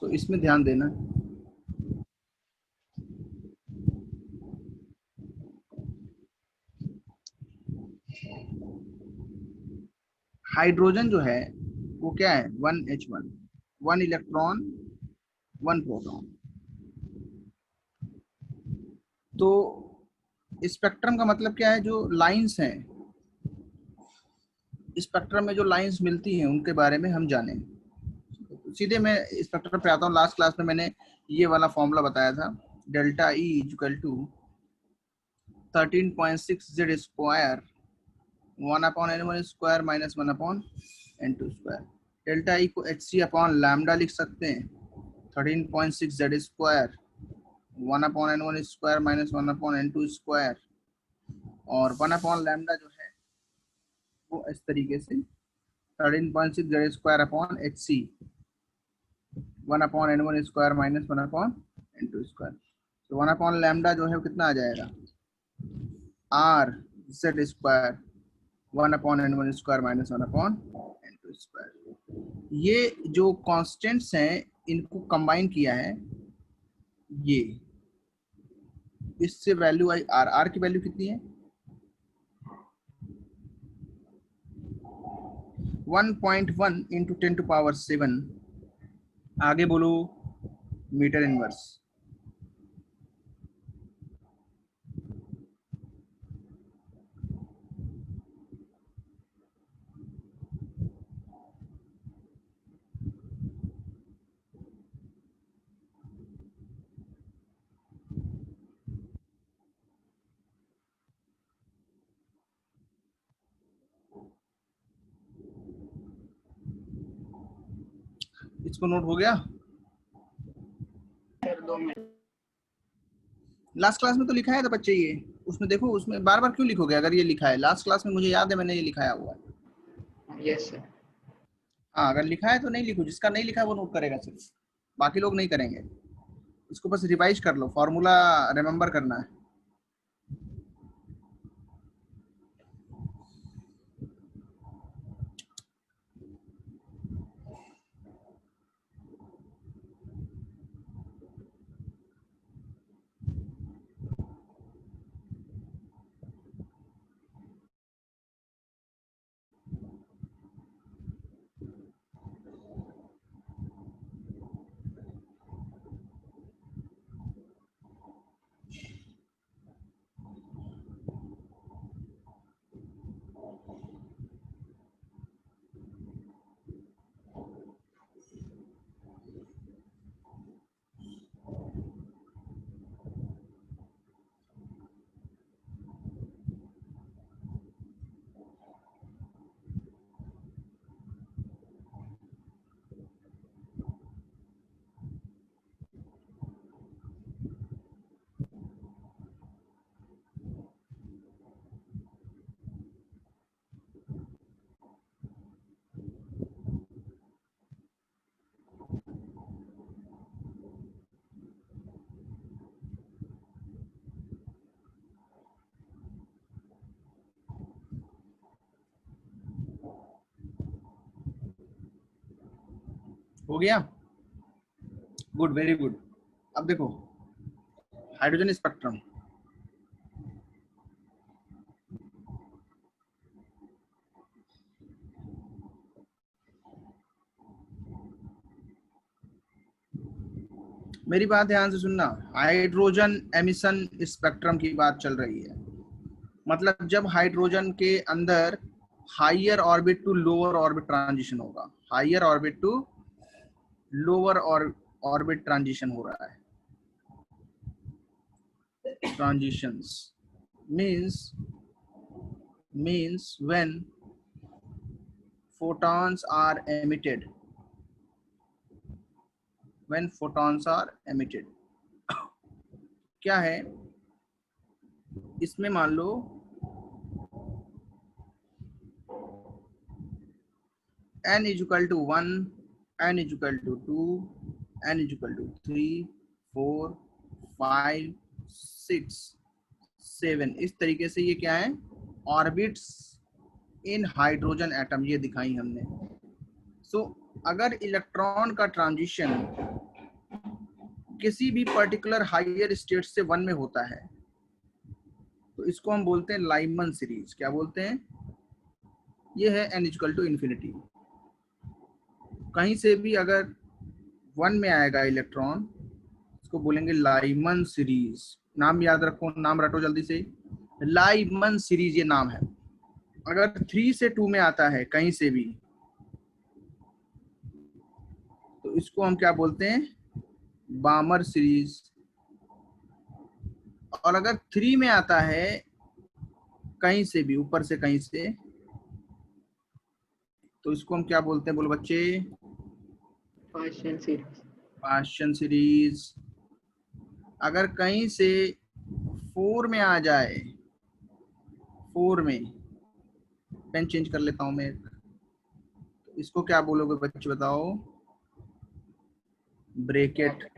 तो इसमें ध्यान देना। हाइड्रोजन जो है वो क्या है, 1H1, 1 इलेक्ट्रॉन 1 प्रोटॉन। तो स्पेक्ट्रम का मतलब क्या है, जो लाइंस हैं स्पेक्ट्रम में, जो लाइंस मिलती हैं उनके बारे में हम जानें। सीधे मैं स्पेक्ट्रम पे आता हूँ। लास्ट क्लास में मैंने ये वाला फॉर्मूला बताया था, delta E equal to 13.6 Z² 1/N1 square minus 1/N2 square. Delta E को hc/लैम्डा लिख सकते हैं, 13.6 Z² 1/N1 square minus 1/N2 square, और 1/लैम्डा जो है वो इस तरीके से 13.6 Z² hc 1/N1 square minus 1/N2 square. तो 1/लैम्डा जो है वो कितना आ जाएगा, R/Z² 1/N1 square minus 1/N2 square. ये जो कांस्टेंट्स हैं इनको कंबाइन किया है, ये इससे वैल्यू आई R की वैल्यू कितनी है, 1.1 इंटू 10⁻⁷, आगे बोलो मीटर इनवर्स। इसको नोट हो गया? लास्ट क्लास में तो लिखा है था बच्चे, ये उसमें देखो, उसमें बार बार क्यों लिखोगे अगर ये लिखा है लास्ट क्लास में, मुझे याद है मैंने ये लिखाया हुआ है। Yes sir. हाँ, अगर लिखा है तो नहीं लिखो, जिसका नहीं लिखा है वो नोट करेगा सिर्फ, बाकी लोग नहीं करेंगे। इसको बस रिवाइज कर लो, फॉर्मूला रिमेम्बर करना है। हो गया? Good, very good. अब देखो हाइड्रोजन स्पेक्ट्रम, मेरी बात ध्यान से सुनना। हाइड्रोजन एमिशन स्पेक्ट्रम की बात चल रही है, मतलब जब हाइड्रोजन के अंदर higher orbit to lower orbit transition होगा, higher orbit to lower orbit transition हो रहा है। Transitions means when photons are emitted, when photons are emitted। क्या है इसमें, मान लो n is equal to 1, n is equal to 2, n is equal to 3, 4, 5, 6, 7, इस तरीके से ये क्या है, ऑर्बिट्स इन हाइड्रोजन एटम, ये दिखाई हमने। सो अगर इलेक्ट्रॉन का ट्रांजिशन किसी भी पर्टिकुलर हायर स्टेट से वन में होता है तो इसको हम बोलते हैं लाइमन सीरीज। क्या बोलते हैं? ये है n इक्वल टू इन्फिनिटी। कहीं से भी अगर वन में आएगा इलेक्ट्रॉन, इसको बोलेंगे लाइमन सीरीज। नाम याद रखो, नाम रटो जल्दी से, लाइमन सीरीज ये नाम है। अगर 3 से 2 में आता है कहीं से भी तो इसको हम क्या बोलते हैं? बामर सीरीज। और अगर 3 में आता है कहीं से भी, ऊपर से कहीं से, तो इसको हम क्या बोलते हैं? बोलो बच्चे। Partial series. Partial series. अगर कहीं से 4 में आ जाए, 4 में, पेन चेंज कर लेता हूं मैं, तो इसको क्या बोलोगे बच्चे बताओ? ब्रैकेट।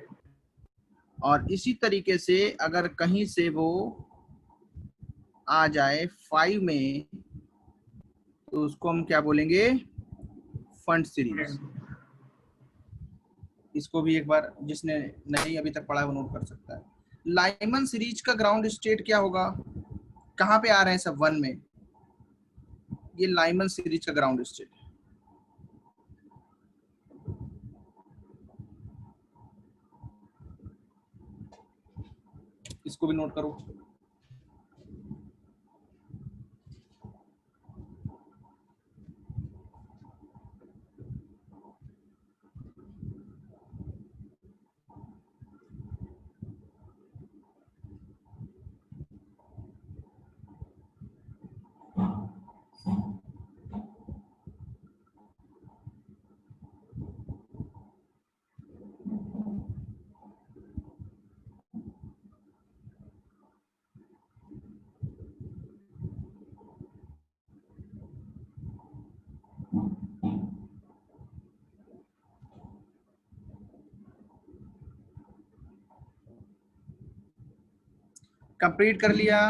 और इसी तरीके से अगर कहीं से वो आ जाए 5 में तो उसको हम क्या बोलेंगे? Fund series. इसको भी एक बार जिसने नहीं अभी तक पढ़ा है वो नोट कर सकता है। लाइमन सीरीज का ग्राउंड स्टेट क्या होगा? कहाँ पे आ रहे हैं सब? वन में। ये लाइमन सीरीज का ग्राउंड स्टेट है। इसको भी नोट करो। कंप्लीट कर लिया?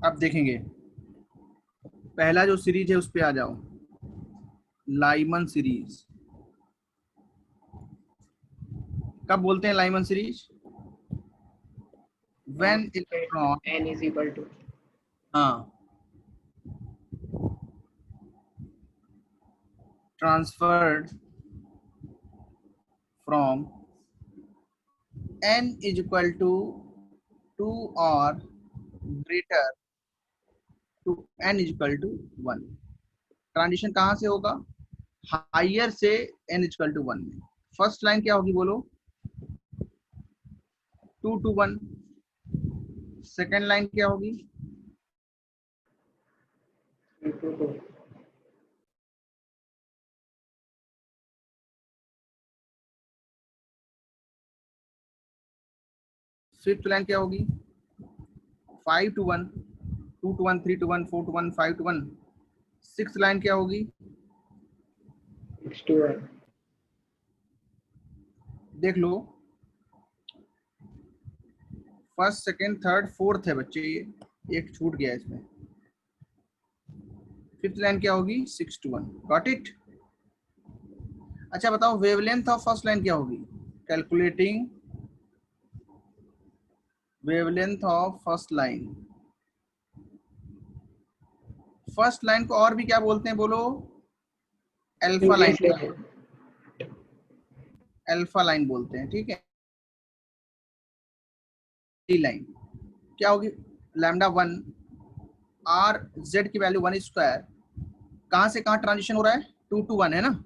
अब देखेंगे, पहला जो सीरीज है उस पे आ जाओ। लाइमन सीरीज कब बोलते हैं? Lyman series when electron, n is equal to हाँ, transferred from n is equal to 2 or greater to n is equal to 1। Transition कहाँ से होगा? हायर से n is equal to 1 में। फर्स्ट लाइन क्या होगी बोलो? 2 to 1। सेकेंड लाइन क्या होगी? 3 to 2। फिफ्थ लाइन क्या होगी? 5 to 1, 2 to 1, 3 to 1, 4 to 1, 5 to 1। Sixth line क्या होगी? 6 to 1। देख लो, फर्स्ट सेकेंड थर्ड फोर्थ है बच्चे, ये एक छूट गया इसमें। फिफ्थ लाइन क्या होगी? 6 to 1। Got it? अच्छा बताओ, वेवलेंथ ऑफ फर्स्ट लाइन क्या होगी? Calculating wavelength of first line. First line को और भी क्या बोलते हैं बोलो? Alpha line. अल्फा लाइन बोलते हैं, ठीक है। लाइन क्या होगी? लैम्डा 1, आर जेड की वैल्यू 1 स्क्वायर कहां से कहां ट्रांजिशन हो रहा है, 2 to 1 है ना।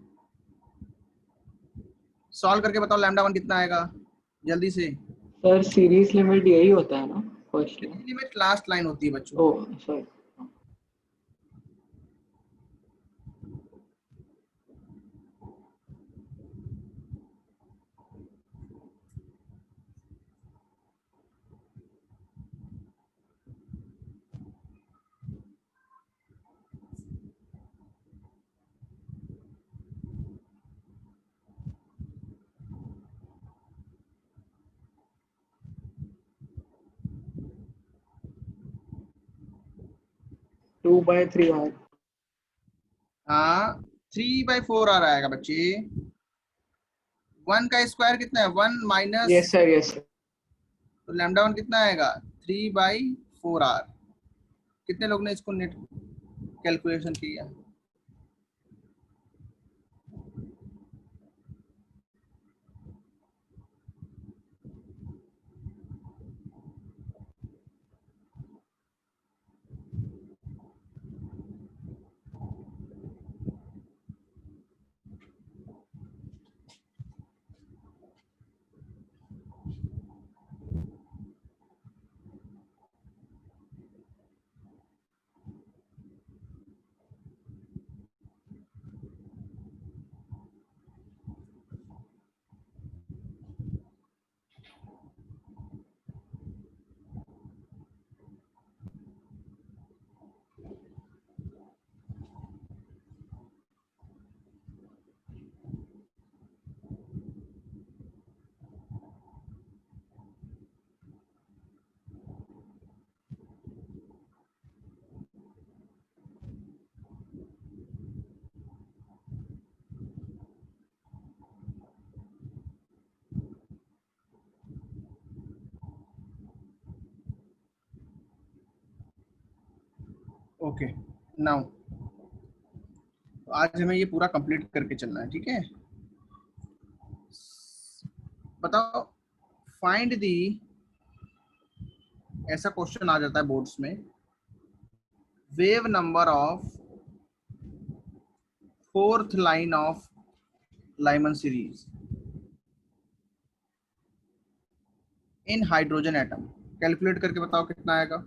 सॉल्व करके बताओ लैम्डा 1 कितना आएगा जल्दी से। सर सीरीज लिमिट यही होता है ना, फर्स्ट में। लिमिट लास्ट लाइन होती है बच्चों। ओ सॉरी। 2/3 R। हाँ 3/4 आ रहा है बच्चे। 1 का स्क्वायर कितना है, 1 minus, yes sir, yes sir. तो लैम्डा 1 कितना आएगा 3/4 R। कितने लोग ने इसको नेट कैलकुलेशन किया। ओके नाउ आज हमें ये पूरा कंप्लीट करके चलना है, ठीक है। बताओ फाइंड दी, ऐसा क्वेश्चन आ जाता है बोर्ड्स में, wave number of fourth line of Lyman series in hydrogen atom. Calculate करके बताओ कितना आएगा।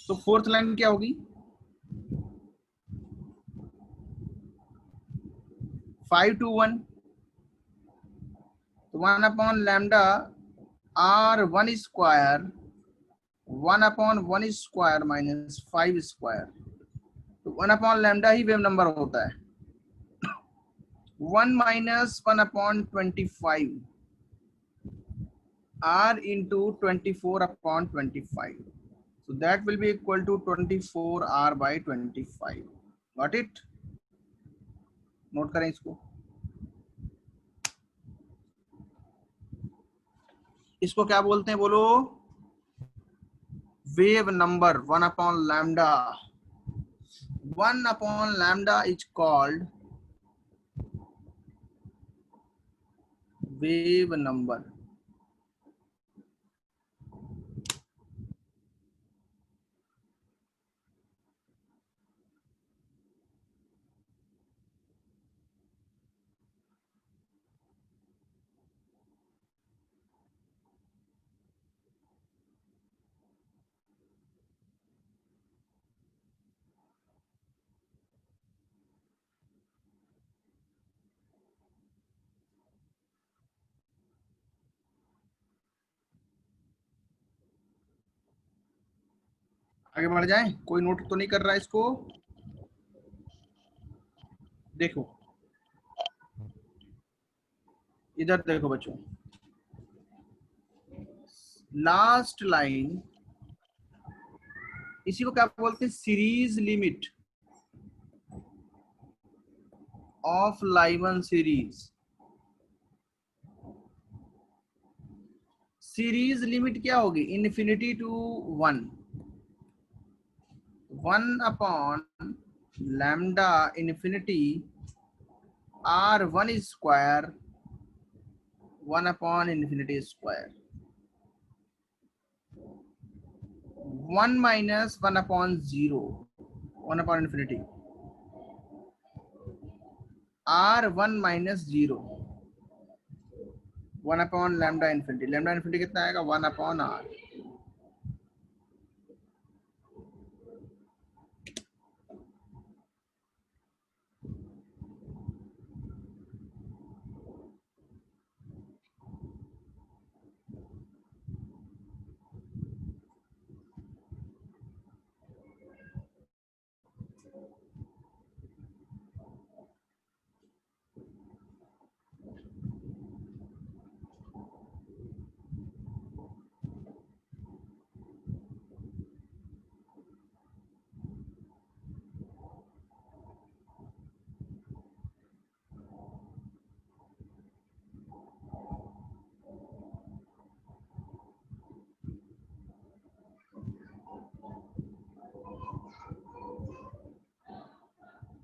तो फोर्थ लाइन क्या होगी, 5 to 1, तो 1/λ R1 स्क्वायर 1/1 माइनस 5 स्क्वायर, तो 1/λ ही वेव नंबर होता है। 1 minus 1/25 R into 24/25, so that will be equal to 24R/25। Got it? Note करें इसको। इसको क्या बोलते हैं बोलो, wave number 1/λ। 1/λ is called wave number। आगे बढ़ जाएं, कोई नोट तो नहीं कर रहा है इसको। देखो इधर देखो बच्चों, लास्ट लाइन, इसी को क्या बोलते हैं, series limit of Lyman series. Series limit क्या होगी, infinity to 1। 1 upon lambda infinity r1 square 1 upon infinity square 1 minus 1 upon 0 1 upon infinity r1 minus 0 1 upon lambda infinity कितना आएगा 1 upon r.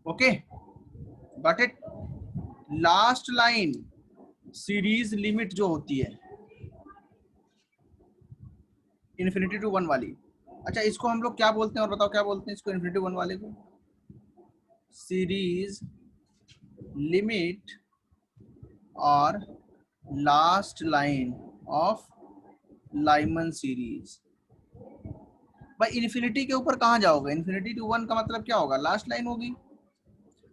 Okay got it. Last line series limit जो होती है infinity to 1 वाली. अच्छा इसको हम लोग क्या बोलते हैं और बताओ क्या बोलते हैं इसको इन्फिनिटी 1 वाले को? सीरीज लिमिट और last line of Lyman series. भाई इन्फिनिटी के ऊपर कहाँ जाओगे? इन्फिनिटी टू 1 का मतलब क्या होगा? लास्ट लाइन होगी.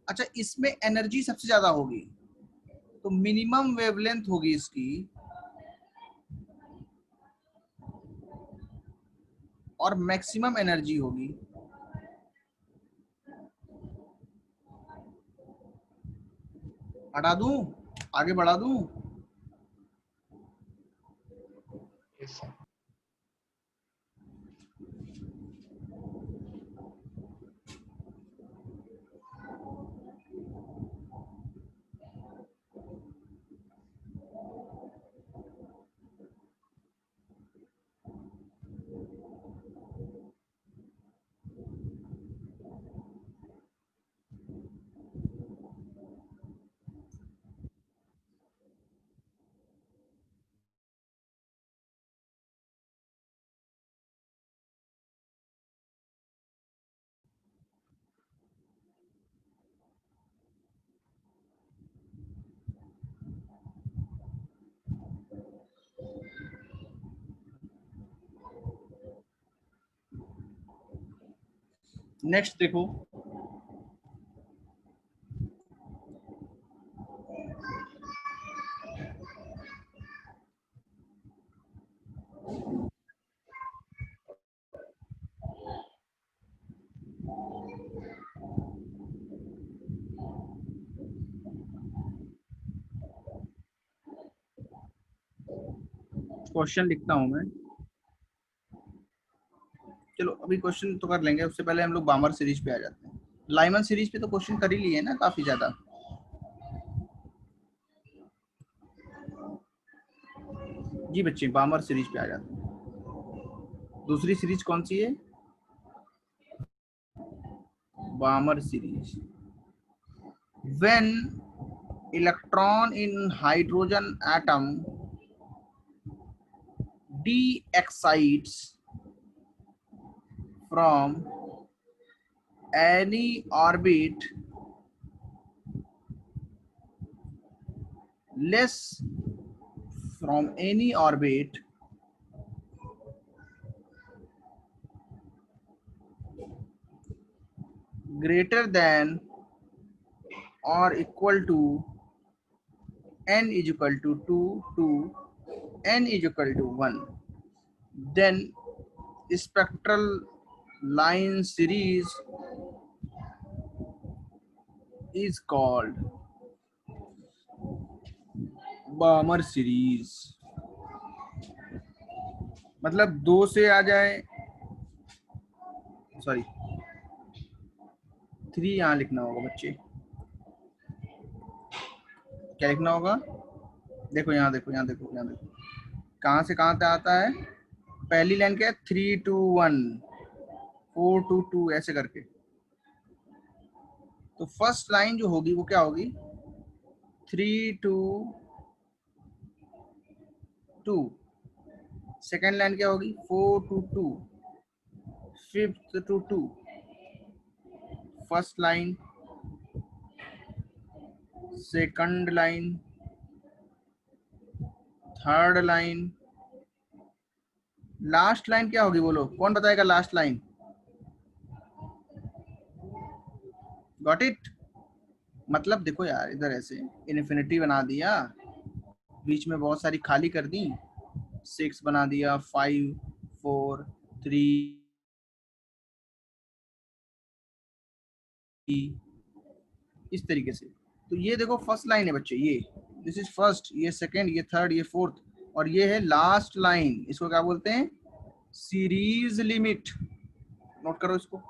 अच्छा इसमें एनर्जी सबसे ज्यादा होगी तो मिनिमम वेवलेंथ होगी इसकी और मैक्सिमम एनर्जी होगी. हटा दूं? आगे बढ़ा दूं? yes, sir. नेक्स्ट देखो. क्वेश्चन लिखता हूं मैं. चलो अभी क्वेश्चन तो कर लेंगे, उससे पहले हम लोग बामर सीरीज पे आ जाते हैं. लाइमन सीरीज पे तो क्वेश्चन कर ही लिए ना काफी ज्यादा. जी बच्चे बामर सीरीज पे आ जाते हैं. दूसरी सीरीज कौन सी है? बामर series. When electron in hydrogen atom de excites from any orbit less from any orbit greater than or equal to n is equal to 2 to n is equal to 1, then spectral line series is called बामर series. मतलब 2 से आ जाए, sorry 3 यहाँ लिखना होगा बच्चे. क्या लिखना होगा? देखो यहाँ देखो यहाँ देखो यहाँ देखो कहाँ से कहाँ तक आता है. पहली लाइन क्या है? 3 2 1. 4 2 2 ऐसे करके। तो फर्स्ट लाइन जो होगी वो क्या होगी, 3 2 2। सेकेंड लाइन क्या होगी, 4 2 2। Fifth 2 2। First line, second line, third line, last line क्या होगी बोलो, कौन बताएगा लास्ट लाइन? Got it? मतलब देखो यार, इधर ऐसे इन्फिनिटी बना दिया, बीच में बहुत सारी खाली कर दी, 6 बना दिया, 5 4 3, इस तरीके से। तो ये देखो फर्स्ट लाइन है बच्चे, ये दिस इज फर्स्ट, ये सेकंड, ये थर्ड, ये फोर्थ, और ये है लास्ट लाइन। इसको क्या बोलते हैं, सीरीज लिमिट। नोट करो इसको।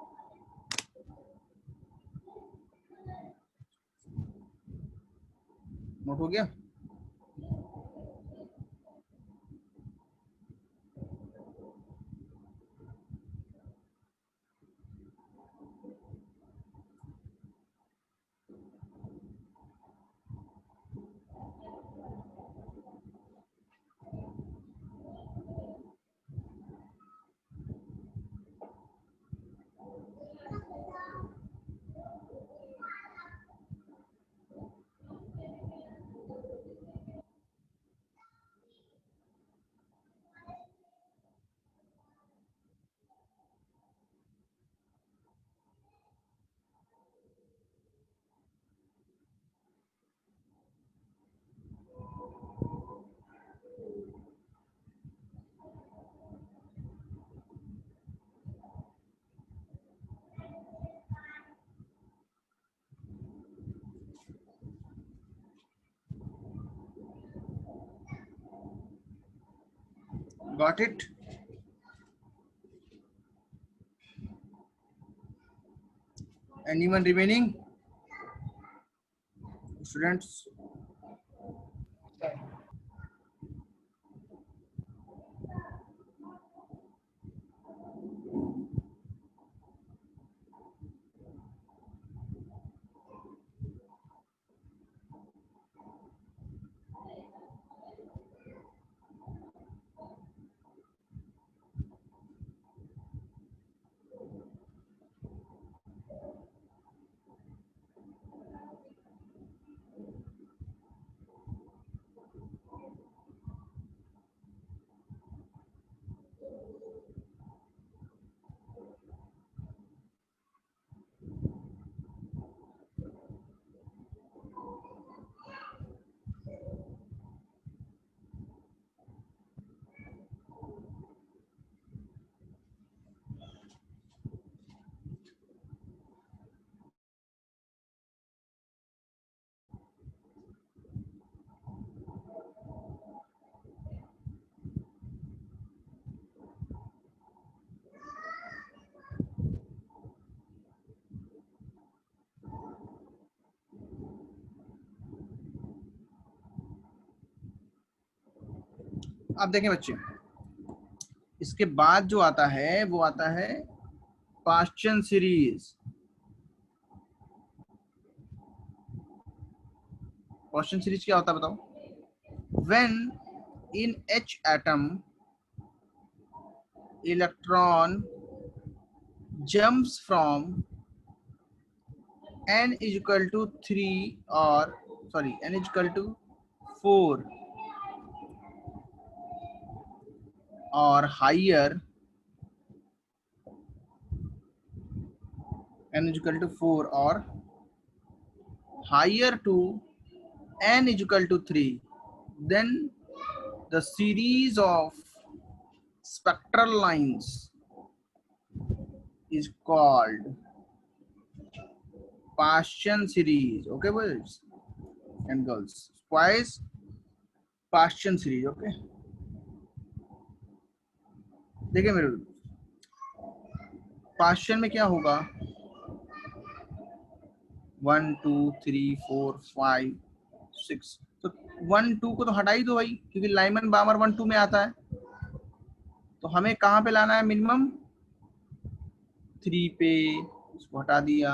नोट हो गया? Got it? Anyone remaining students? अब देखें बच्चे, इसके बाद जो आता है वो आता है पाश्चन सीरीज। पाश्चन सीरीज क्या होता है बताओ? when in H atom electron jumps from n is equal to 3 or sorry n is equal to 4 or higher, n is equal to 4 or higher to n is equal to 3, then the series of spectral lines is called Paschen series. Okay boys and girls, twice Paschen series. Okay, देखिए मेरे पाश्चन में क्या होगा, 1 2 3 4 5 6, तो 1 2 को तो हटा ही दो भाई, क्योंकि लाइमन बामर 1 2 में आता है। तो हमें कहाँ पे लाना है मिनिमम, 3 पे, इसको हटा दिया।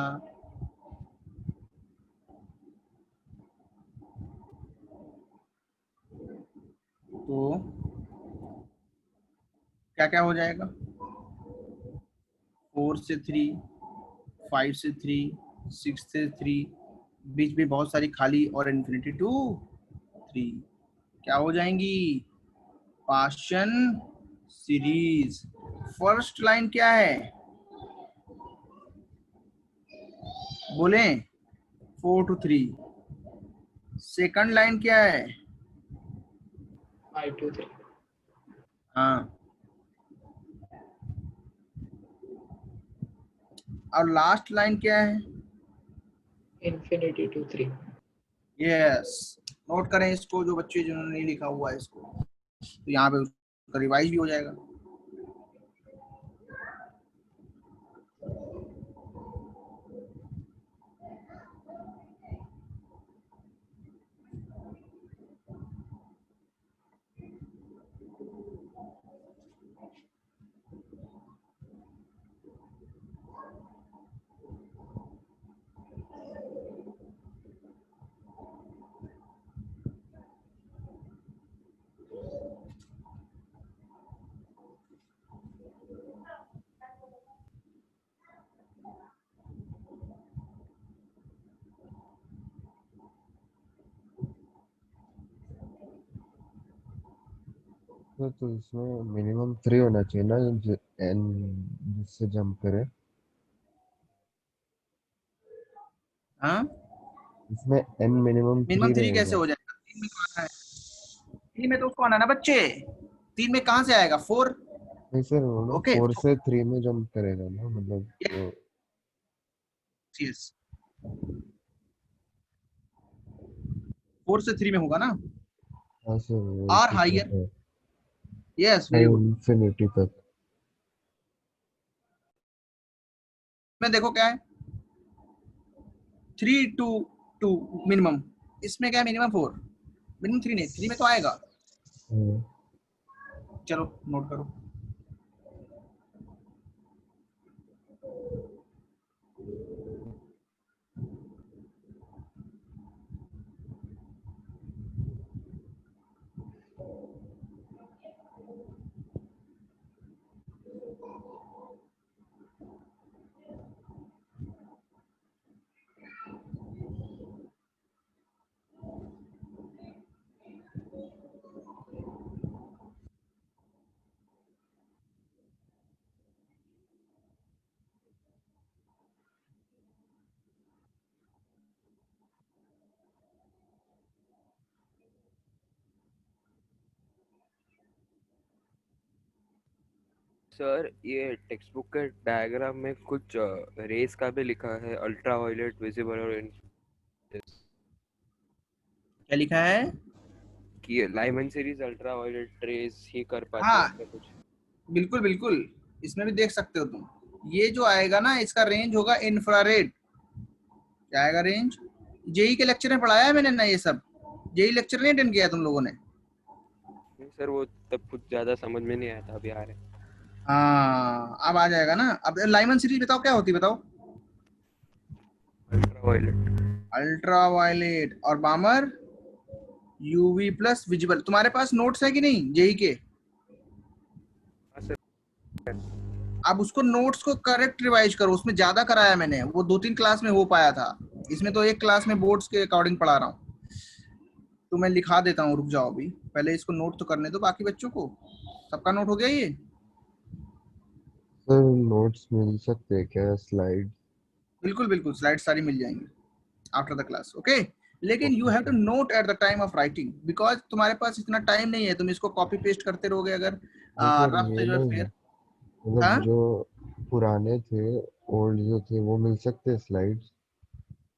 तो क्या क्या हो जाएगा? 4 से 3, 5 से 3, 6 से 3, बीच में बहुत सारी खाली और इन्फिनिटी टू 3, क्या हो जाएंगी? Partial series. फर्स्ट लाइन क्या है बोले? 4 to 3। सेकंड लाइन क्या है? 5 to 3। हाँ, और लास्ट लाइन क्या है? infinity to 3। यस। नोट करें इसको, जो बच्चे जिन्होंने नहीं लिखा हुआ है इसको, तो यहाँ पे उसका रिवाइज भी हो जाएगा। तो इसमें मिनिमम 3 होना चाहिए ना, एन जिससे जंप करे। हाँ, इसमें एन मिनिमम मिनिमम 3 3 कैसे रहेगा। हो जाएगा? 3 में तो आना है, 3 में तो उसको आना ना बच्चे। 3 में कहाँ से आएगा? 4। नहीं सर, वो ना ओके, 4 से 3 में जंप करेगा ना, मतलब वो। यस, 4 से 3 में होगा ना। हाँ सर, वो आर इसी हाइयर। तरह है। यस, हाँ, वेरी गुड। इंफिनिटी तक। में देखो क्या है, 3 to 2 मिनिमम। इसमें क्या है? मिनिमम 4, मिनिमम 3 नहीं, 3 में तो आएगा। हाँ। चलो नोट करो। सर ये टेक्स्ट बुक के डायग्राम में कुछ रेस का भी लिखा है, अल्ट्रा वायलेट, विजिबल और क्या लिखा है? कि Lyman series ultra violet rays ही कर पाते हैं, हाँ, ऐसा कुछ। बिल्कुल बिल्कुल, इसमें भी देख सकते हो तुम। ये जो आएगा ना, इसका रेंज होगा इंफ्रारेड। क्या आएगा रेंज? जेई के लेक्चर में पढ़ाया है मैंने ना ये सब। जेई लेक्चर नहीं अटेंड किया तुम लोगों ने? नहीं सर, वो तब कुछ ज्यादा समझ में नहीं आया था, अभी आ रहे हैं। हाँ, अब आ जाएगा ना। अब लाइमन सीरीज बताओ क्या होती है, बताओ। Ultra violet. अल्ट्रा वायलेट और बामर यूवी प्लस विजिबल। तुम्हारे पास नोट्स है कि नहीं जेई के? हाँ सर। अब उसको नोट्स को करेक्ट रिवाइज करो, उसमें ज्यादा कराया मैंने, वो 2-3 क्लास में हो पाया था। इसमें तो एक क्लास में बोर्ड्स के अकॉर्डिंग पढ़ा रहा हूँ। तो मैं लिखा देता हूँ, रुक जाओ अभी, पहले इसको नोट तो करने दो बाकी बच्चों को। सबका नोट हो गया ये? सर नोट्स मिल सकते हैं क्या, स्लाइड? बिल्कुल बिल्कुल, स्लाइड सारी मिल जाएंगी आफ्टर द क्लास, ओके। लेकिन you okay have to sir. Note at the time of writing, because तुम्हारे पास इतना टाइम नहीं है। तुम इसको कॉपी पेस्ट करते रहोगे अगर नहीं सर, रफ ये तो नहीं, फिर। मतलब हाँ, जो पुराने थे, ओल्ड जो थे, वो मिल सकते हैं स्लाइड्स?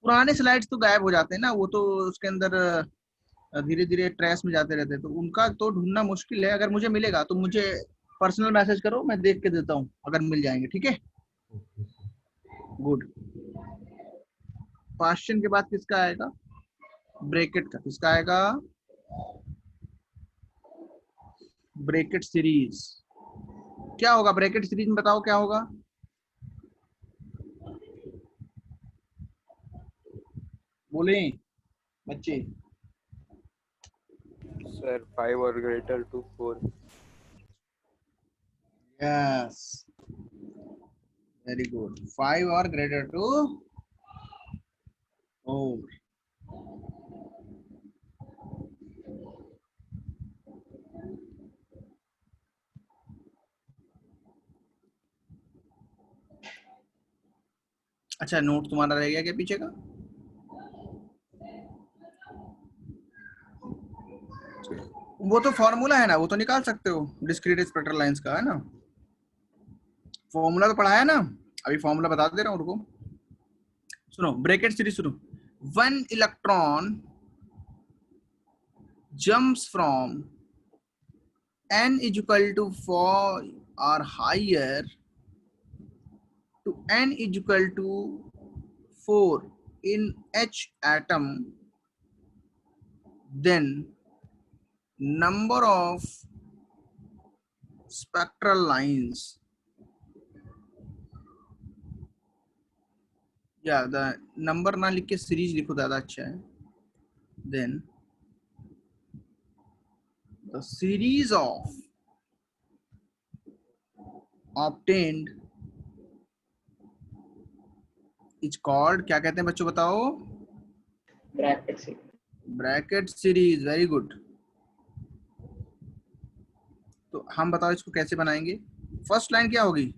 पुराने स्लाइड्स तो गायब हो जाते हैं ना, वो तो उसके अंदर धीरे धीरे ट्रैश में जाते रहते हैं, तो उनका तो ढूंढना मुश्किल है। अगर मुझे मिलेगा तो मुझे पर्सनल मैसेज करो, मैं देख के देता हूँ अगर मिल जाएंगे, ठीक है। Okay sir. गुड। क्वेश्चन के बाद किसका आएगा? ब्रैकेट का। किसका आएगा? Brackett series. क्या होगा ब्रैकेट सीरीज में, बताओ क्या होगा? बोले बच्चे। सर 5 और greater to 4। Yes, very good. 5 और ग्रेटर टू 4। अच्छा, नोट तुम्हारा रह गया क्या पीछे का? वो तो फॉर्मूला है ना, वो तो निकाल सकते हो डिस्क्रीट स्पेक्ट्रल लाइंस का, है ना। फॉर्मूला तो पढ़ाया ना, अभी फॉर्मूला बता दे रहा हूँ, रुको सुनो, ब्रैकेट सीरीज सुनो। 1 electron jumps from n is equal to 4 or higher to n is equal to 4 in H atom, then number of spectral lines, या द नंबर ना लिख के सीरीज लिखो, ज्यादा अच्छा है। then the series of obtained is called, क्या कहते हैं बच्चों बताओ? ब्रैकेट से। Brackett series, very good. तो हम बताओ इसको कैसे बनाएंगे। फर्स्ट लाइन क्या होगी?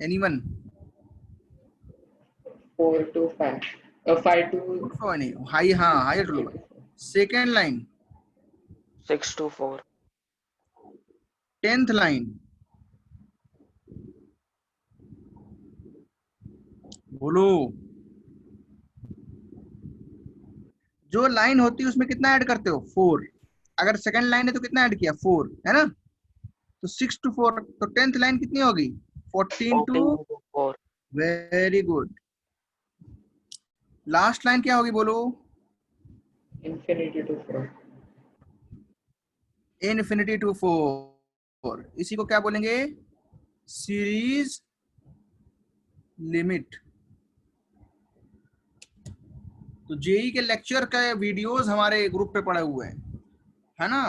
एनीवन? 4 to 5 5 to नहीं, हाई, हाँ high to low. Second line? 6 to 4। 10th line? बोलो। जो लाइन होती है उसमें कितना ऐड करते हो? 4। अगर सेकंड लाइन है तो कितना ऐड किया? 4, है ना। तो 6 to 4, तो 10th लाइन कितनी होगी? 14 to 4। Very good. Last line क्या होगी बोलो? infinity to 4। Infinity to 4। इसी को क्या बोलेंगे? Series limit. तो जेई के लेक्चर के वीडियोस हमारे ग्रुप पे पड़े हुए हैं, है ना।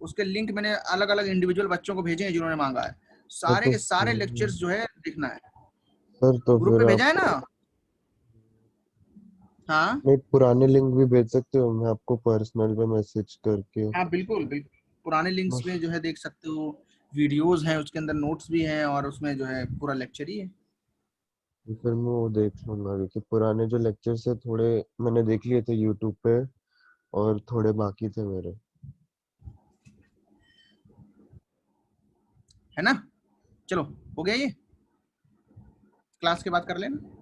उसके लिंक मैंने अलग अलग इंडिविजुअल बच्चों को भेजे हैं जिन्होंने मांगा है। सारे के सारे लेक्चर्स जो है देखना है, सर तो ग्रुप फिर पे आप भेजा है ना। हाँ एक पुराने लिंक भी भेज सकते हो, मैं आपको पर्सनल पे मैसेज करके। हाँ, बिल्कुल बिल्कुल, पुराने लिंक्स बस में जो है देख सकते हो, वीडियोस हैं उसके अंदर, नोट्स भी हैं, और उसमें जो है पूरा लेक्चर ही है। फिर मैं वो देख लूंगा, क्योंकि पुराने जो लेक्चर्स है थोड़े मैंने देख लिए थे यूट्यूब पे, और थोड़े बाकी थे मेरे। है ना। चलो, हो गया ये, क्लास के बाद कर लेना।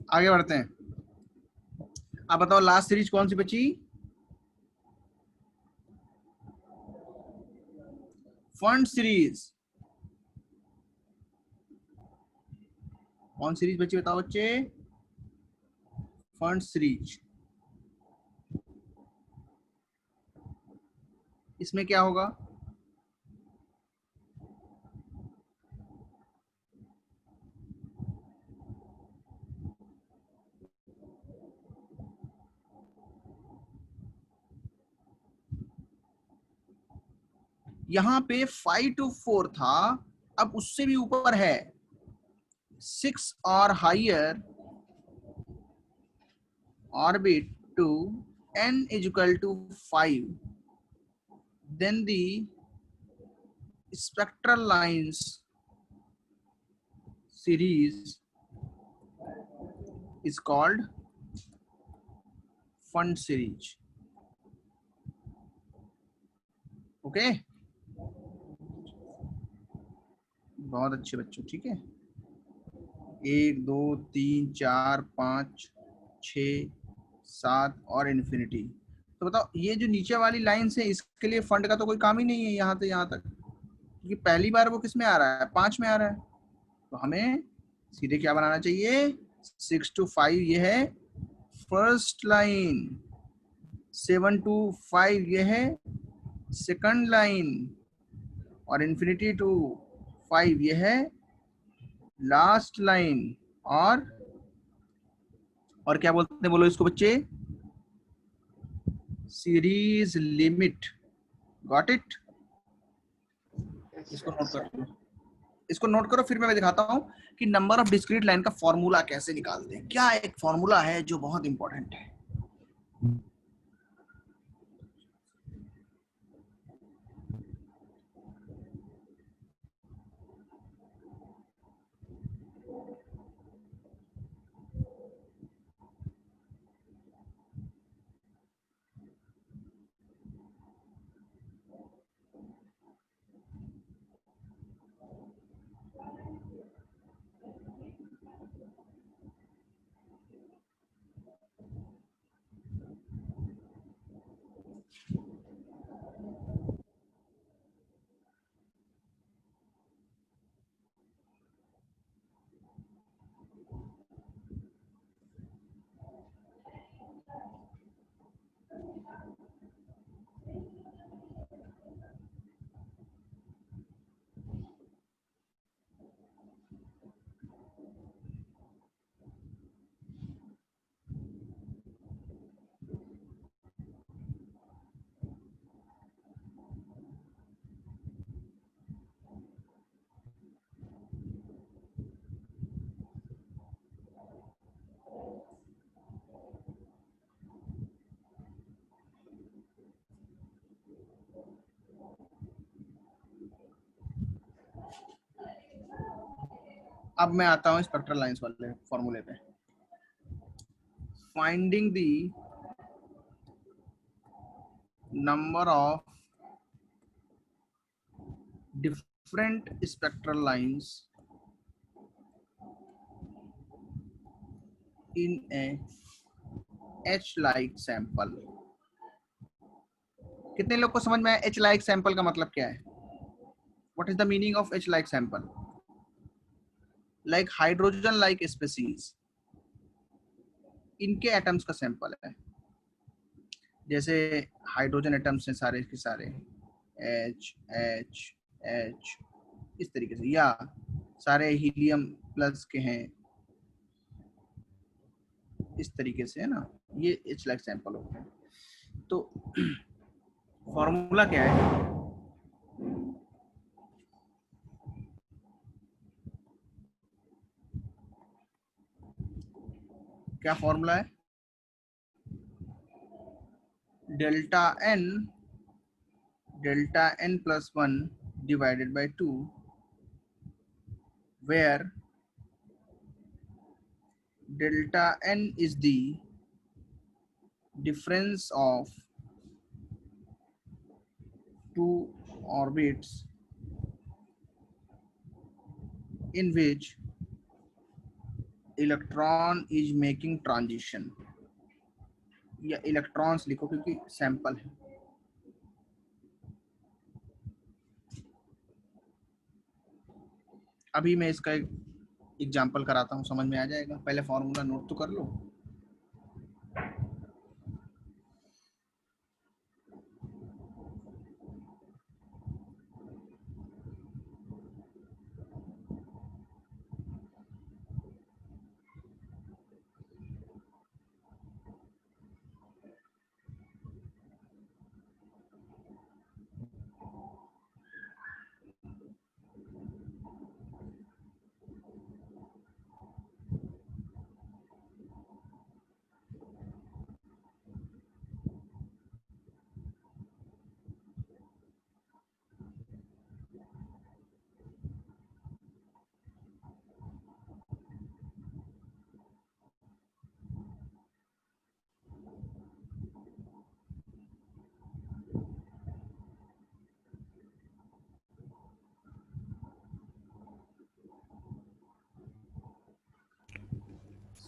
आगे बढ़ते हैं। अब बताओ लास्ट सीरीज कौन सी बची? फंड सीरीज, कौन सीरीज बच्चे बताओ बच्चे? Fund series. इसमें क्या होगा? यहां पे 5 to 4 था, अब उससे भी ऊपर है 6 और higher orbit to n is equal to 5, then the spectral lines series is called fund series. Okay, बहुत अच्छे बच्चों, ठीक है। 1 2 3 4 5 6 7 और इन्फिनिटी। तो बताओ ये जो नीचे वाली लाइन है इसके लिए फंड का तो कोई काम ही नहीं है यहाँ से यहाँ तक, क्योंकि पहली बार वो किस में आ रहा है? 5 में आ रहा है। तो हमें सीधे क्या बनाना चाहिए? 6 to 5 ये है फर्स्ट लाइन, 7 to 5 ये है सेकंड लाइन, और इन्फिनिटी टू 5 ये है लास्ट लाइन। और क्या बोलते हैं, बोलो इसको बच्चे? Series limit. Got it? इसको नोट करो, इसको नोट करो, फिर मैं दिखाता हूं कि नंबर ऑफ डिस्क्रीट लाइन का फॉर्मूला कैसे निकालते हैं। क्या एक फॉर्मूला है जो बहुत इंपॉर्टेंट है। अब मैं आता हूं स्पेक्ट्रल लाइंस वाले फॉर्मूले पे। Finding the number of different spectral lines in A H-like sample. कितने लोग को समझ में आया H-like सैंपल का मतलब क्या है? What is the meaning of H-like sample? Like hydrogen like species, इनके एटम्स का सैंपल है। जैसे हाइड्रोजन एटम्स हैं सारे के सारे, H H H इस तरीके से, या सारे हीलियम प्लस के हैं इस तरीके से, है ना। ये H-like सैंपल होते हैं। तो फॉर्मूला क्या है? क्या फॉर्मूला है? Delta n plus 1 divided by 2, where delta n is the difference of two orbits in which electron is making transition, या इलेक्ट्रॉन्स लिखो क्योंकि सैंपल है। अभी मैं इसका एक एग्जाम्पल कराता हूँ, समझ में आ जाएगा। पहले फॉर्मूला नोट तो कर लो।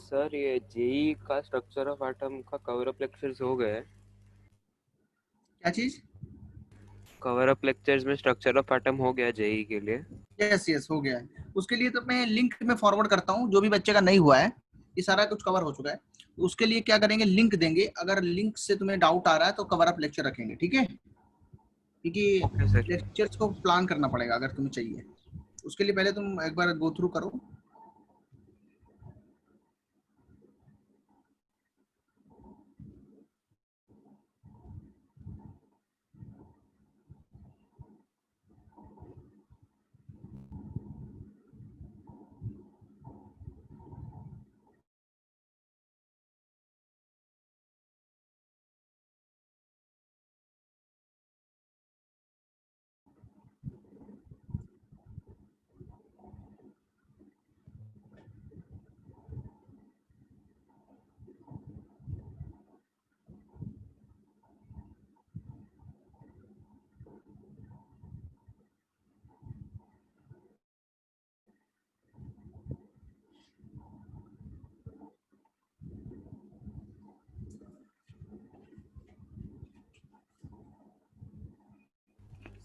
सर ये जेई का स्ट्रक्चर ऑफ एटम का कवर अप लेक्चर्स हो गए। क्या चीज? कवर अप लेक्चर्स में स्ट्रक्चर ऑफ एटम हो गया जेई के लिए। यस यस, हो गया है। उसके लिए तो मैं लिंक में फॉरवर्ड करता हूँ, जो भी बच्चे का नहीं हुआ है, ये सारा कुछ कवर हो चुका है। तो उसके लिए क्या करेंगे, लिंक देंगे। अगर लिंक से तुम्हें डाउट आ रहा है तो कवर अप लेक्चर रखेंगे, ठीक है? क्योंकि ओके सर। लेक्चर्स को प्लान करना पड़ेगा अगर तुम्हें चाहिए। उसके लिए पहले तुम एक बार गो थ्रू करो।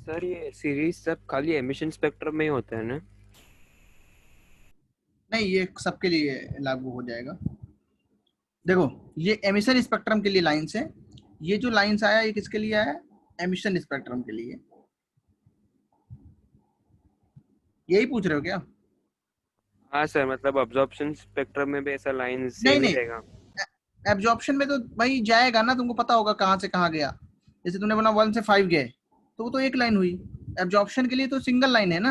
सर ये सीरीज सब खाली एमिशन स्पेक्ट्रम में ही होता है ना? नहीं, ये सबके लिए लागू हो जाएगा। देखो, ये एमिशन स्पेक्ट्रम के लिए लाइंस है। ये जो लाइंस आया, ये किसके लिए आया? एमिशन स्पेक्ट्रम के लिए। यही पूछ रहे हो क्या? हाँ सर, मतलब अब्जॉर्प्शन स्पेक्ट्रम में भी ऐसा लाइन नहीं सेम ही नहीं, रहेगा? एब्जॉर्प्शन में तो भाई जाएगा ना, तुमको पता होगा कहाँ से कहाँ गया। जैसे तुमने बोला 1 से 5 गए, तो वो तो एक लाइन हुई। एब्जॉर्प्शन के लिए तो सिंगल लाइन है ना,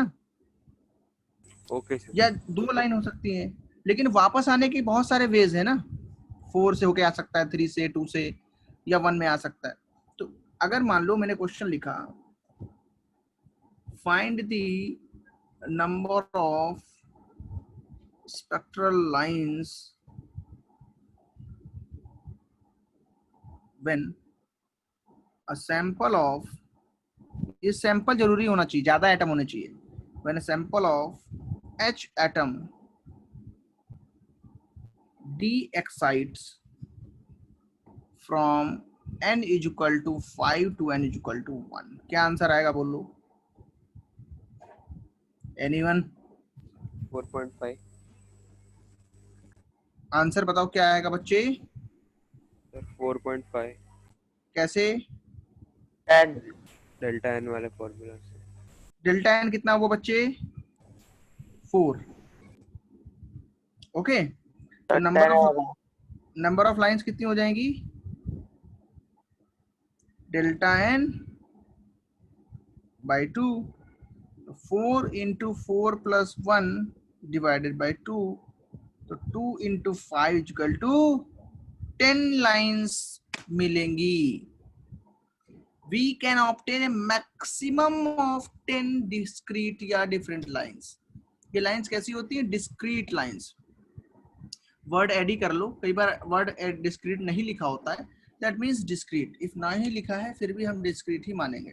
ओके सर। या 2 लाइन हो सकती है। लेकिन वापस आने के बहुत सारे वेज है ना। 4 से होके आ सकता है, 3 से, 2 से, या 1 में आ सकता है। तो अगर मान लो मैंने क्वेश्चन लिखा, find the number of spectral lines when a sample of, ये सैंपल जरूरी होना चाहिए, ज्यादा एटम होने चाहिए। When a sample of H atom de excites from n is equal to 5 to n is equal to 1, क्या answer आएगा बोलो? एनीवन? 4.5। आंसर बताओ क्या आएगा बच्चे? सर 4.5। कैसे? 10 डेल्टा एन वाले फॉर्मूला से। डेल्टा n कितना हुआ बच्चे? 4। ओके, तो तो 10 होगा। नंबर ऑफ लाइंस कितनी हो जाएंगी? Delta n by 2, 4 into 4 plus 1 divided by 2, तो 2 इंटू 5 इक्वल टू 10 लाइंस मिलेंगी। We can obtain a maximum of 10 discrete या different lines। ये लाइंस कैसी होती है? Discrete lines. वर्ड एड ही कर लो, कई बार वर्ड डिस्क्रीट नहीं लिखा होता है, दैट मीन्स डिस्क्रीट। इफ ना ही लिखा है फिर भी हम डिस्क्रीट ही मानेंगे।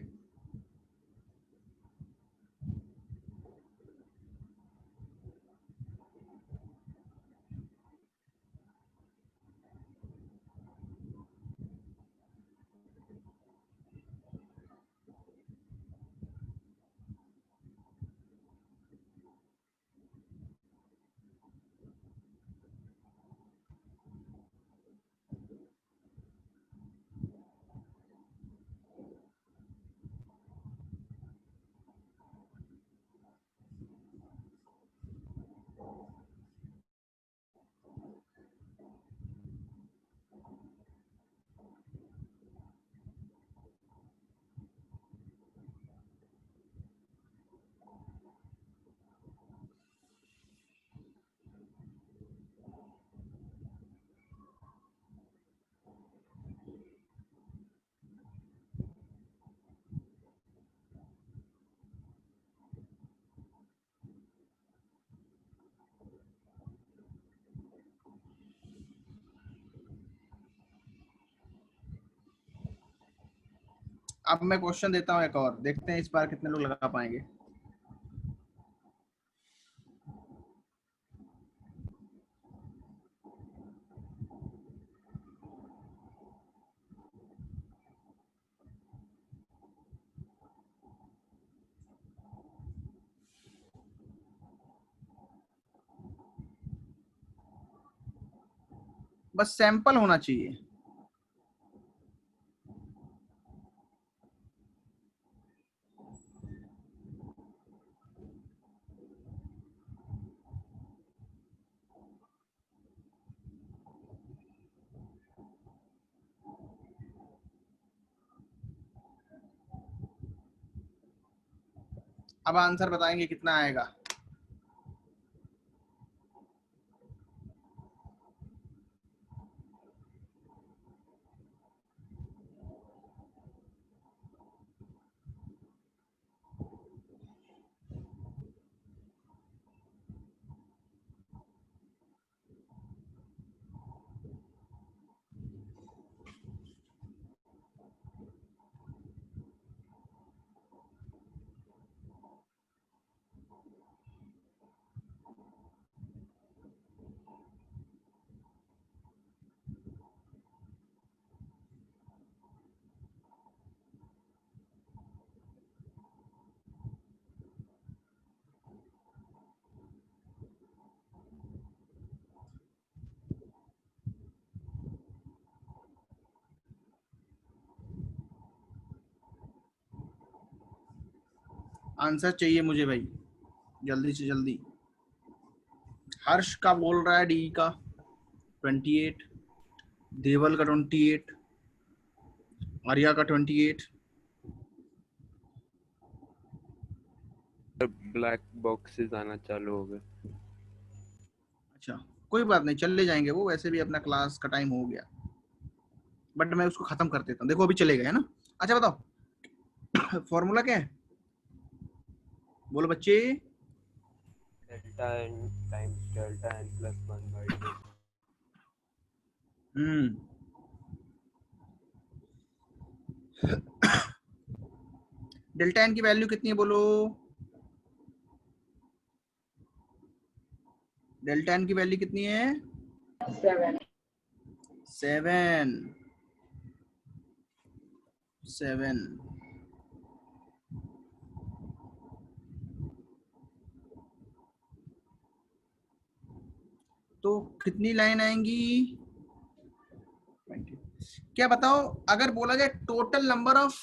अब मैं क्वेश्चन देता हूँ एक और, देखते हैं इस बार कितने लोग लगा पाएंगे। बस सैंपल होना चाहिए। अब आंसर बताएंगे कितना आएगा। आंसर चाहिए मुझे भाई, जल्दी से जल्दी। हर्ष का बोल रहा है डी का 28, देवल का 28, आर्या का 28। ब्लैक बॉक्सेस आना चालू हो गए। अच्छा कोई बात नहीं, चले जाएंगे वो, वैसे भी अपना क्लास का टाइम हो गया, बट मैं उसको खत्म कर देता हूँ। देखो अभी चले गए है ना। अच्छा बताओ फॉर्मूला क्या है, बोलो बच्चे। Delta n times delta n plus 1/2। Delta n की वैल्यू कितनी है बोलो। डेल्टा एन की वैल्यू कितनी है? 7। तो कितनी लाइन आएंगी? 20। क्या बताओ, अगर बोला जाए total number of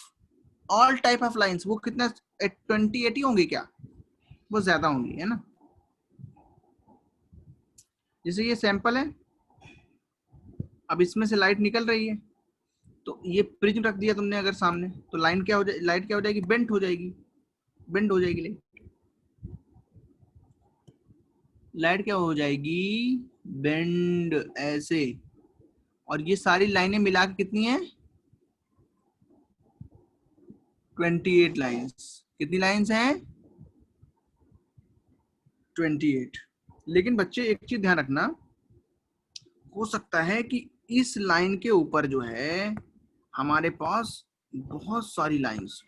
all type of lines, वो कितना 20-80 होंगी क्या? वो ज्यादा होंगी है ना। जैसे ये सैंपल है, अब इसमें से लाइट निकल रही है, तो ये प्रिज्म रख दिया तुमने अगर सामने, तो लाइन क्या हो जाए, लाइट क्या हो जाएगी? बेंट हो जाएगी, बेंड हो जाएगी लाइट क्या हो जाएगी? बेंड ऐसे। और ये सारी लाइनें मिला के कितनी है? 28 लाइंस। कितनी लाइंस हैं? 28। लेकिन बच्चे एक चीज ध्यान रखना, हो सकता है कि इस लाइन के ऊपर जो है हमारे पास बहुत सारी लाइंस,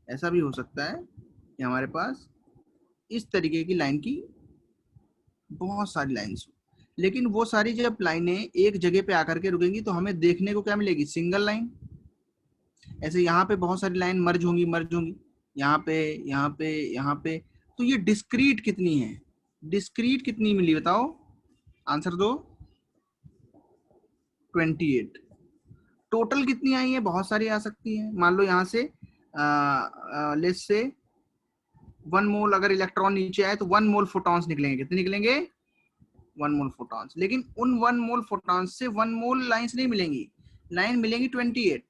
ऐसा भी हो सकता है कि हमारे पास इस तरीके की लाइन की बहुत सारी लाइंस हो, लेकिन वो सारी जब लाइनें एक जगह पे आकर के रुकेंगी तो हमें देखने को क्या मिलेगी? Single line. ऐसे यहाँ पे बहुत सारी लाइन मर्ज होंगी, यहाँ पे, यहाँ पे, यहाँ पे। तो ये डिस्क्रीट कितनी है? डिस्क्रीट कितनी मिली बताओ, आंसर दो। 28। टोटल कितनी आई है? बहुत सारी आ सकती है। मान लो यहाँ से लेट्स से 1 मोल अगर इलेक्ट्रॉन नीचे आए तो 1 मोल फोटॉन्स निकलेंगे। कितने निकलेंगे? 1 मोल फोटॉन्स। लेकिन उन 1 मोल फोटॉन्स से 1 मोल लाइंस नहीं मिलेंगी, लाइन मिलेंगी 28,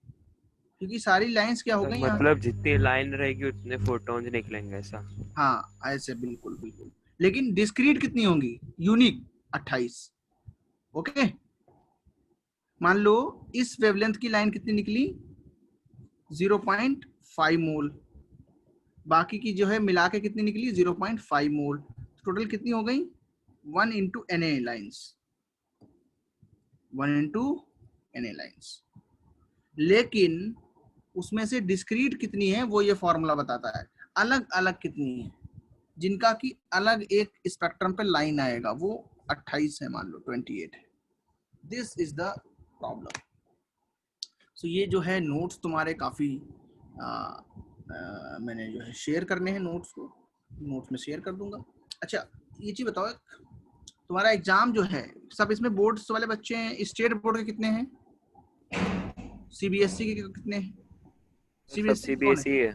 क्योंकि सारी लाइंस क्या हो गई यहाँ। मतलब जितनी लाइन रहेगी उतने फोटॉन्स निकलेंगे ऐसा? हाँ ऐसे, बिल्कुल बिल्कुल। लेकिन डिस्क्रीट कितनी होंगी? यूनिक 28। ओके, मान लो इस वेवलेंथ की लाइन कितनी निकली? 0.5 मोल। बाकी की जो है मिला के कितनी निकली? 0.5 मोल। टोटल कितनी हो गई? 1 into Na lines, 1 into Na lines. लेकिन उसमें से डिस्क्रीट कितनी है वो ये फॉर्मूला बताता है, अलग अलग कितनी है, जिनका की अलग एक स्पेक्ट्रम पे लाइन आएगा वो 28 है, मान लो 28 है। This is the problem. So ये जो है नोट्स तुम्हारे काफी मैंने जो है शेयर करने हैं, नोट्स को नोट्स में शेयर कर दूंगा। अच्छा ये चीज बताओ, तुम्हारा एग्जाम जो है सब इसमें बोर्ड्स वाले बच्चे हैं, स्टेट बोर्ड के कितने हैं, सीबीएसई के कितने हैं? सब सीबीएसई है।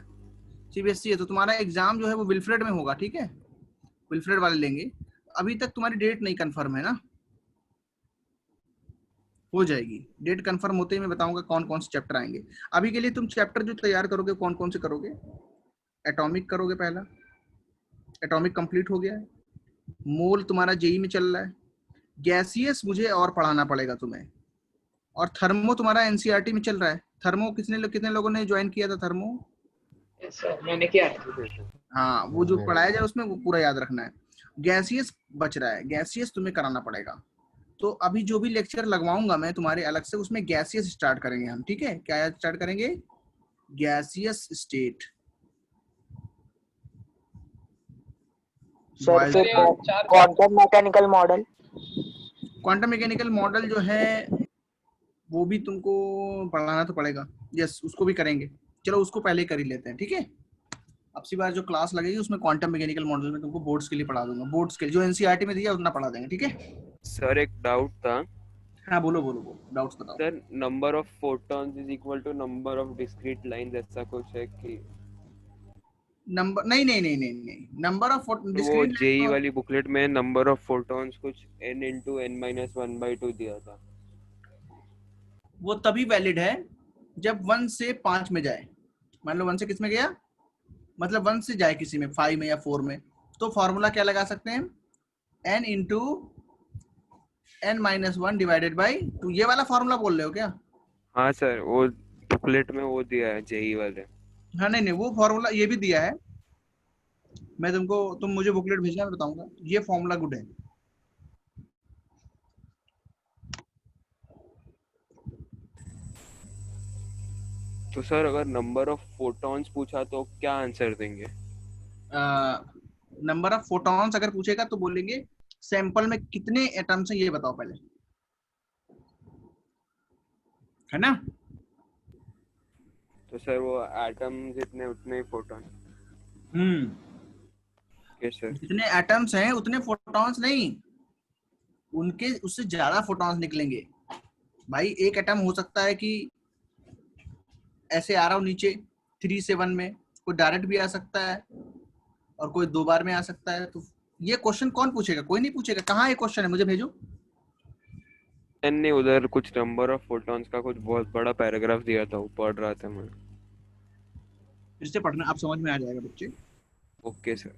सीबीएसई है तो तुम्हारा एग्जाम जो है वो विल्फ्रेड में होगा, ठीक है, विल्फ्रेड वाले लेंगे। अभी तक तुम्हारी डेट नहीं कंफर्म है ना, हो जाएगी डेट कंफर्म होते ही मैं बताऊंगा कौन कौन से चैप्टर आएंगे। अभी के लिए तुम चैप्टर जो तैयार करोगे कौन कौन से करोगे? एटॉमिक करोगे, पहला एटॉमिक कंप्लीट हो गया है, मोल तुम्हारा जेई में चल रहा है, गैसियस मुझे और पढ़ाना पड़ेगा तुम्हें, और थर्मो तुम्हारा एनसीईआरटी में चल रहा है। थर्मो कितने लोगों ने ज्वाइन किया था थर्मो? सर मैंने किया था। हाँ वो जो पढ़ाया जाए उसमें वो पूरा याद रखना है। गैसियस बच रहा है, गैसियस तुम्हें कराना पड़ेगा। तो अभी जो भी लेक्चर लगवाऊंगा मैं तुम्हारे अलग से, उसमें गैसियस स्टार्ट करेंगे हम, ठीक है? क्या स्टार्ट करेंगे? Gaseous state. सर फिर quantum mechanical model, quantum mechanical model जो है वो भी तुमको पढ़ाना तो पड़ेगा। यस उसको भी करेंगे, चलो उसको पहले कर ही लेते हैं, ठीक है? अब सी बार जो क्लास लगेगी उसमें क्वांटम मैकेनिकल मॉडल में तुमको बोर्ड्स के लिए पढ़ा दूंगा, बोर्ड्स के जो एनसीईआरटी में दिया उतना पढ़ा देंगे, ठीक है? सर एक डाउट था। हाँ बोलो डाउट्स बताओ। Sir number of photons is equal to number of discrete lines, ऐसा कुछ है कि? नंबर नहीं, नंबर ऑफ तो वो जेई वाली बुकलेट में नंबर ऑफ फोटॉन्स कुछ n into n minus 1/2 दिया था। वो तभी वैलिड है जब 1 से 5 में जाए। मान लो 1 से किस में गया, मतलब 1 से जाए किसी में 5 में या 4 में, तो फॉर्मूला क्या लगा सकते हैं? n into n minus 1 divided by 2। ये वाला फॉर्मूला बोल रहे हो क्या? हाँ सर वो बुकलेट में वो दिया है जेई वाले। हाँ नहीं वो फॉर्मूला ये भी दिया है, मैं तुम मुझे बुकलेट भेजना, मैं बताऊंगा। ये फॉर्मूला गुड है। तो सर अगर नंबर ऑफ फोटॉन्स पूछा तो क्या आंसर देंगे? नंबर ऑफ फोटॉन्स अगर पूछेगा तो बोलेंगे सैंपल में कितने एटम्स हैं ये बताओ पहले, है ना? तो सर वो एटम जितने उतने ही फोटॉन। सर जितने एटम्स हैं उतने फोटॉन्स नहीं, उनके उससे ज्यादा फोटॉन्स निकलेंगे भाई। एक एटम हो सकता है कि ऐसे आ रहा हो नीचे 3 से 1 में, कोई डायरेक्ट भी आ सकता है और कोई 2 बार में आ सकता है। तो ये क्वेश्चन कौन पूछेगा? कोई नहीं पूछेगा। कहाँ ये क्वेश्चन है, मुझे भेजो। ने उधर कुछ नंबर ऑफ फोटॉन्स का कुछ बहुत बड़ा पैराग्राफ दिया था, वो पढ़ रहा था मैं। फिर से पढ़ना, आप समझ में आ जाएगा बच्चे। Okay sir.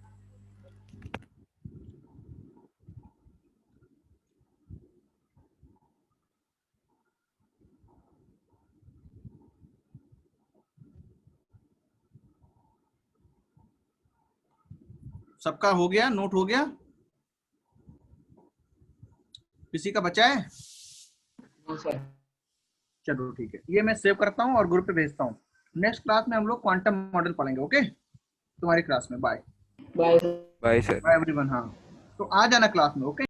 सबका हो गया, नोट हो गया, किसी का बचा है? चलो ठीक है, ये मैं सेव करता हूँ और ग्रुप पे भेजता हूँ। नेक्स्ट क्लास में हम लोग क्वांटम मॉडल पढ़ेंगे, ओके? तुम्हारी क्लास में। Bye bye bye sir. Bye everyone. हाँ तो आ जाना क्लास में, ओके?